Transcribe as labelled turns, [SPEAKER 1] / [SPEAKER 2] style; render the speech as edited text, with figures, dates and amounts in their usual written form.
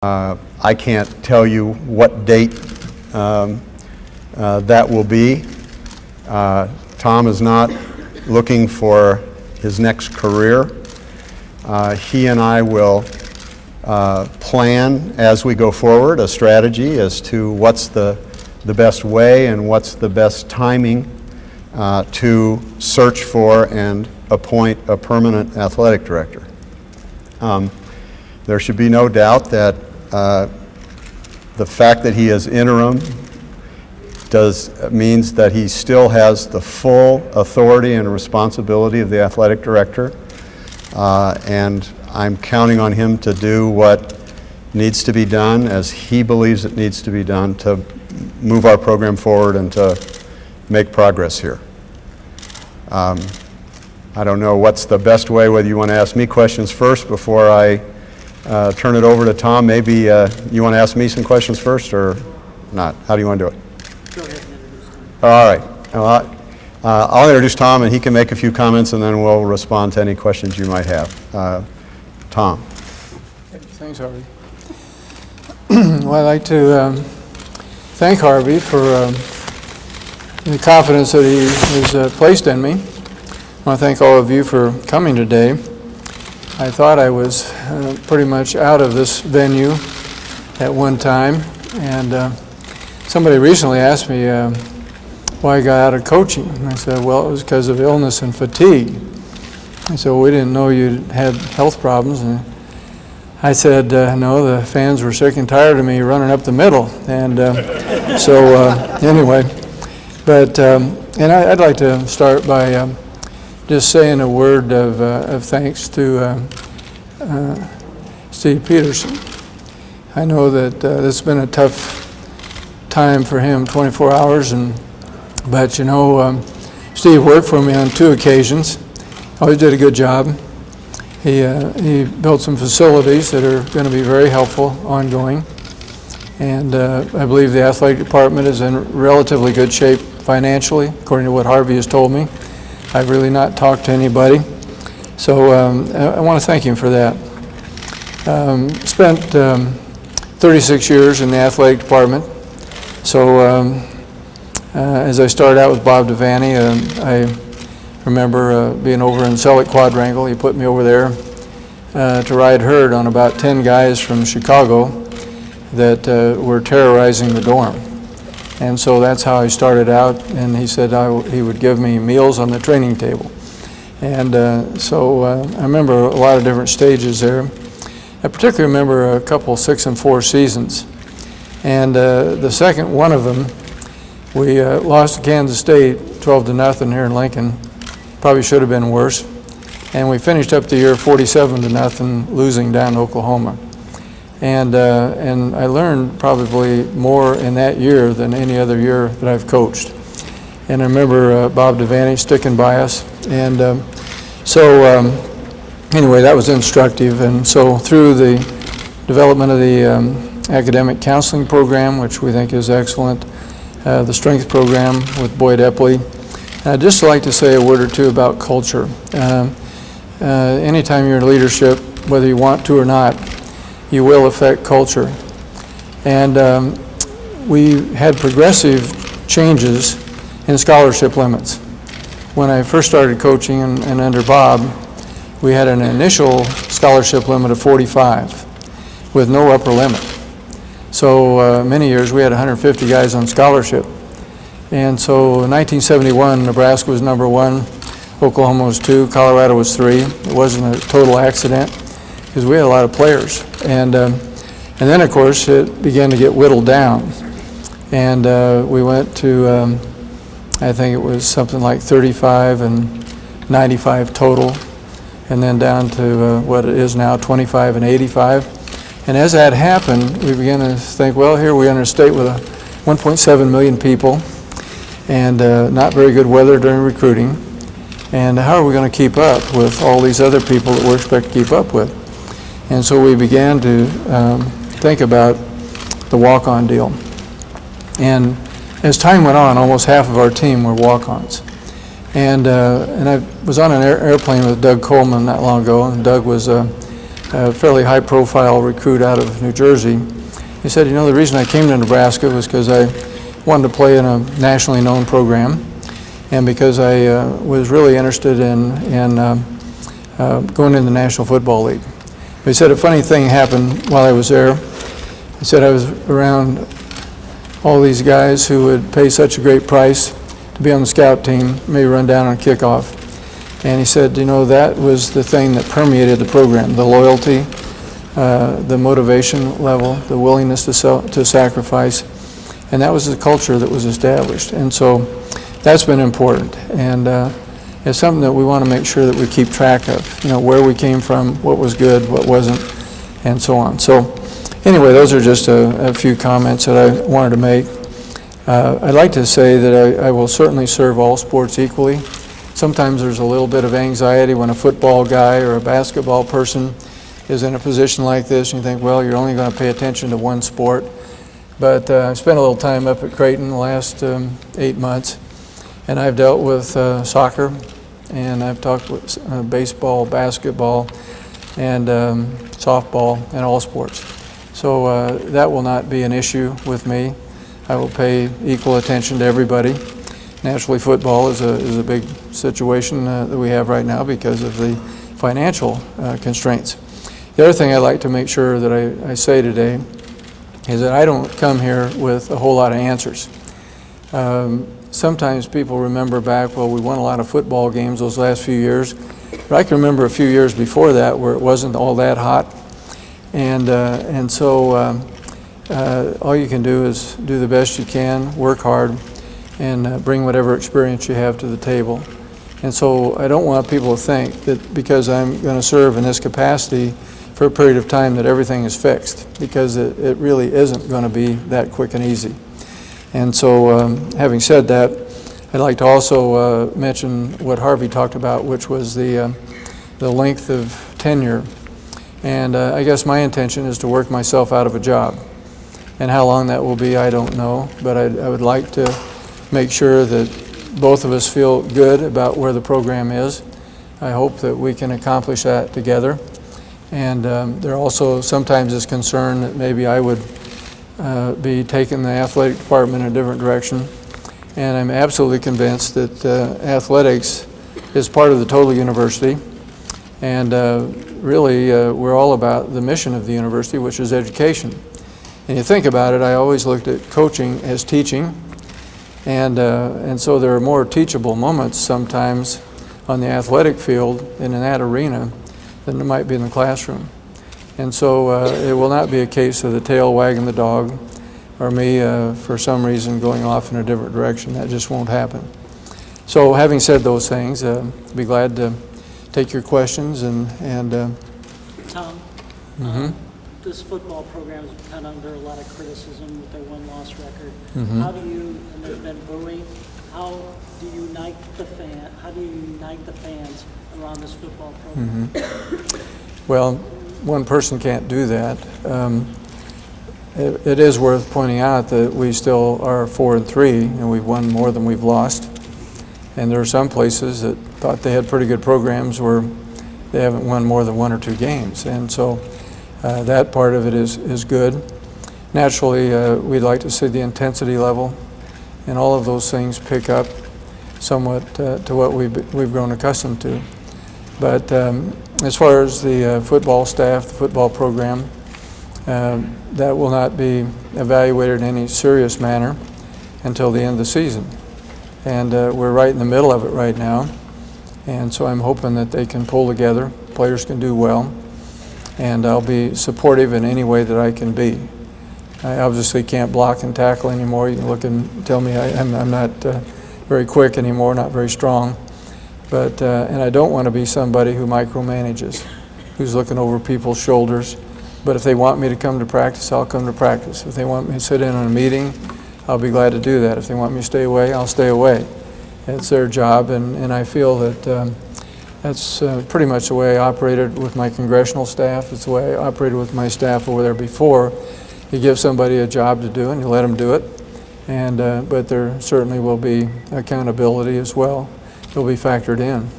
[SPEAKER 1] I can't tell you what date that will be. Tom is not looking for his next career. He and I will plan as we go forward a strategy as to what's the best way and what's the best timing to search for and appoint a permanent athletic director. There should be no doubt that the fact that he is interim means that he still has the full authority and responsibility of the athletic director, and I'm counting on him to do what needs to be done as he believes it needs to be done to move our program forward and to make progress here. I don't know what's the best way, whether you want to ask me questions first before I turn it over to Tom. Maybe you want to ask me some questions first or not? How do you want to do it?
[SPEAKER 2] Go ahead and introduce Tom.
[SPEAKER 1] All right. Well, I'll introduce Tom and he can make a few comments and then we'll respond to any questions you might have. Tom.
[SPEAKER 3] Thanks, Harvey. Well, I'd like to thank Harvey for the confidence that he has placed in me. I want to thank all of you for coming today. I thought I was pretty much out of this venue at one time, and somebody recently asked me why I got out of coaching. And I said, well, it was because of illness and fatigue. And so we didn't know you had health problems. And I said, no, the fans were sick and tired of me running up the middle. And anyway, but and I'd like to start by just saying a word of thanks to Steve Peterson. I know that it's been a tough time for him, 24 hours, but you know, Steve worked for me on 2 occasions. Always did a good job. He built some facilities that are going to be very helpful ongoing, and I believe the athletic department is in relatively good shape financially, according to what Harvey has told me. I've really not talked to anybody, so I want to thank him for that. Spent 36 years in the athletic department, so as I started out with Bob Devaney, I remember being over in Selleck Quadrangle. He put me over there to ride herd on about 10 guys from Chicago that were terrorizing the dorm. And so that's how I started out, and he said he would give me meals on the training table. And so I remember a lot of different stages there. I particularly remember a couple 6 and 4 seasons. And the second one of them, we lost to Kansas State 12-0 here in Lincoln. Probably should have been worse. And we finished up the year 47-0, losing down to Oklahoma. And I learned probably more in that year than any other year that I've coached. And I remember Bob Devaney sticking by us. And anyway, that was instructive. And so through the development of the academic counseling program, which we think is excellent, the strength program with Boyd Epley, I'd just like to say a word or two about culture. Anytime you're in leadership, whether you want to or not, you will affect culture. And we had progressive changes in scholarship limits. When I first started coaching and under Bob, we had an initial scholarship limit of 45 with no upper limit. So many years we had 150 guys on scholarship. And so in 1971, Nebraska was number 1, Oklahoma was 2, Colorado was 3. It wasn't a total accident because we had a lot of players. And then of course it began to get whittled down. And we went to, I think it was something like 35 and 95 total, and then down to what it is now, 25 and 85. And as that happened, we began to think, well, here we are in a state with 1.7 million people, and not very good weather during recruiting. And how are we going to keep up with all these other people that we're expected to keep up with? And so we began to think about the walk-on deal. And as time went on, almost half of our team were walk-ons. And I was on an airplane with Doug Coleman not long ago, and Doug was a fairly high-profile recruit out of New Jersey. He said, you know, the reason I came to Nebraska was because I wanted to play in a nationally known program, and because I was really interested in going in the National Football League. He said a funny thing happened while I was there. He said I was around all these guys who would pay such a great price to be on the scout team, maybe run down on kickoff. And he said, you know, that was the thing that permeated the program, the loyalty, the motivation level, the willingness to sacrifice, and that was the culture that was established. And so that's been important, and it's something that we want to make sure that we keep track of, you know, where we came from, what was good, what wasn't, and so on. So anyway, those are just a few comments that I wanted to make. I'd like to say that I will certainly serve all sports equally. Sometimes there's a little bit of anxiety when a football guy or a basketball person is in a position like this, and you think, well, you're only going to pay attention to one sport. But I've spent a little time up at Creighton the last 8 months, and I've dealt with soccer, and I've talked with baseball, basketball, and softball, and all sports. So that will not be an issue with me. I will pay equal attention to everybody. Naturally, football is a big situation that we have right now because of the financial constraints. The other thing I'd like to make sure that I say today is that I don't come here with a whole lot of answers. Sometimes people remember back, well, we won a lot of football games those last few years, but I can remember a few years before that where it wasn't all that hot. And so all you can do is do the best you can, work hard, and bring whatever experience you have to the table. And so I don't want people to think that because I'm going to serve in this capacity for a period of time that everything is fixed, because it really isn't going to be that quick and easy. And so having said that, I'd like to also mention what Harvey talked about, which was the length of tenure. And I guess my intention is to work myself out of a job. And how long that will be, I don't know, but I would like to make sure that both of us feel good about where the program is. I hope that we can accomplish that together. And there also sometimes is concern that maybe I would be taking the athletic department in a different direction. And I'm absolutely convinced that athletics is part of the total university. And really, we're all about the mission of the university, which is education. And you think about it, I always looked at coaching as teaching. And so there are more teachable moments sometimes on the athletic field and in that arena than there might be in the classroom. And so it will not be a case of the tail wagging the dog or me for some reason going off in a different direction. That just won't happen. So having said those things, be glad to take your questions and
[SPEAKER 2] Tom, this football program has come under a lot of criticism with their one-loss record. How do you, and there's been booing, how do you unite the fans around this football program?
[SPEAKER 3] Well, one person can't do that. It is worth pointing out that we still are 4-3, and we've won more than we've lost. And there are some places that thought they had pretty good programs where they haven't won more than 1 or 2 games. And so that part of it is good. Naturally, we'd like to see the intensity level and all of those things pick up somewhat to what we've grown accustomed to. But as far as the football staff, the football program, that will not be evaluated in any serious manner until the end of the season. And we're right in the middle of it right now. And so I'm hoping that they can pull together, players can do well, and I'll be supportive in any way that I can be. I obviously can't block and tackle anymore. You can look and tell me I'm not very quick anymore, not very strong. But and I don't want to be somebody who micromanages, who's looking over people's shoulders. But if they want me to come to practice, I'll come to practice. If they want me to sit in on a meeting, I'll be glad to do that. If they want me to stay away, I'll stay away. It's their job, and I feel that that's pretty much the way I operated with my congressional staff. It's the way I operated with my staff over there before. You give somebody a job to do, and you let them do it. And but there certainly will be accountability as well. It'll be factored in.